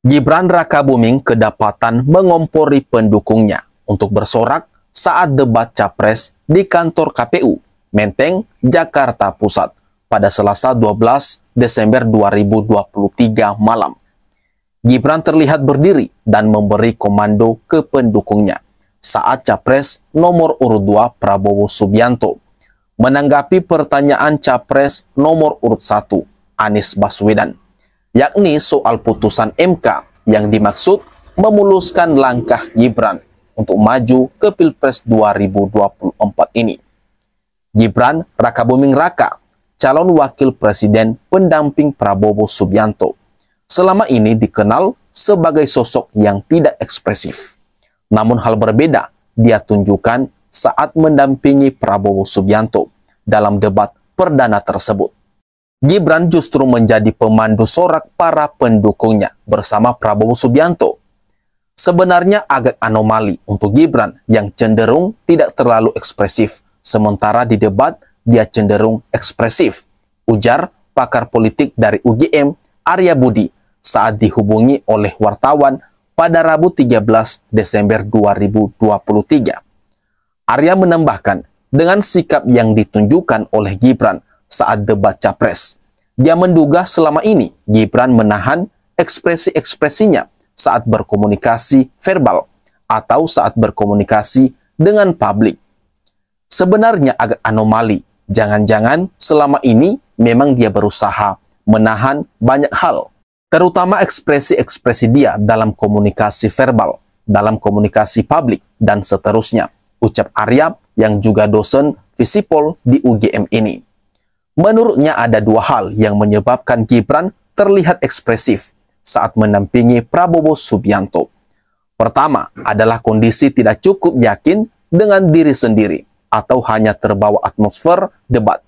Gibran Rakabuming kedapatan mengompori pendukungnya untuk bersorak saat debat capres di kantor KPU Menteng, Jakarta Pusat pada Selasa 12 Desember 2023 malam. Gibran terlihat berdiri dan memberi komando ke pendukungnya saat capres nomor urut 2 Prabowo Subianto menanggapi pertanyaan capres nomor urut 1 Anies Baswedan, yakni soal putusan MK yang dimaksud memuluskan langkah Gibran untuk maju ke Pilpres 2024 ini. Gibran Rakabuming Raka, calon wakil presiden pendamping Prabowo Subianto, selama ini dikenal sebagai sosok yang tidak ekspresif. Namun hal berbeda dia tunjukkan saat mendampingi Prabowo Subianto dalam debat perdana tersebut. Gibran justru menjadi pemandu sorak para pendukungnya bersama Prabowo Subianto. Sebenarnya agak anomali untuk Gibran yang cenderung tidak terlalu ekspresif, sementara di debat dia cenderung ekspresif, ujar pakar politik dari UGM Arya Budi saat dihubungi oleh wartawan pada Rabu 13 Desember 2023. Arya menambahkan, dengan sikap yang ditunjukkan oleh Gibran saat debat capres, dia menduga selama ini Gibran menahan ekspresi-ekspresinya saat berkomunikasi verbal atau saat berkomunikasi dengan publik. Sebenarnya agak anomali, jangan-jangan selama ini memang dia berusaha menahan banyak hal, terutama ekspresi-ekspresi dia dalam komunikasi verbal, dalam komunikasi publik, dan seterusnya, ucap Arya yang juga dosen Visipol di UGM ini. Menurutnya ada dua hal yang menyebabkan Gibran terlihat ekspresif saat mendampingi Prabowo Subianto. Pertama adalah kondisi tidak cukup yakin dengan diri sendiri atau hanya terbawa atmosfer debat.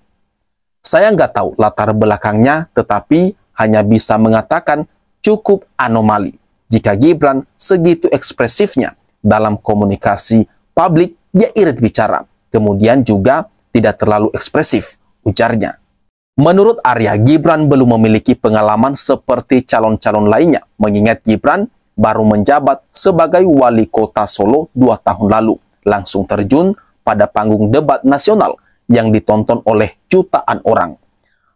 Saya nggak tahu latar belakangnya, tetapi hanya bisa mengatakan cukup anomali jika Gibran segitu ekspresifnya dalam komunikasi publik. Dia irit bicara, kemudian juga tidak terlalu ekspresif, ujarnya. Menurut Arya, Gibran belum memiliki pengalaman seperti calon-calon lainnya, mengingat Gibran baru menjabat sebagai wali kota Solo 2 tahun lalu, langsung terjun pada panggung debat nasional yang ditonton oleh jutaan orang.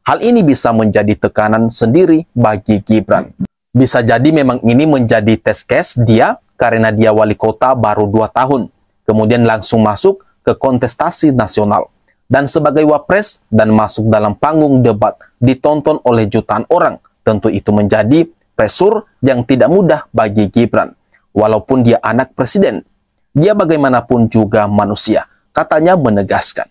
Hal ini bisa menjadi tekanan sendiri bagi Gibran. Bisa jadi memang ini menjadi test case dia karena dia wali kota baru 2 tahun. Kemudian langsung masuk ke kontestasi nasional. Dan sebagai wapres dan masuk dalam panggung debat ditonton oleh jutaan orang, tentu itu menjadi pressure yang tidak mudah bagi Gibran. Walaupun dia anak presiden, dia bagaimanapun juga manusia, katanya menegaskan.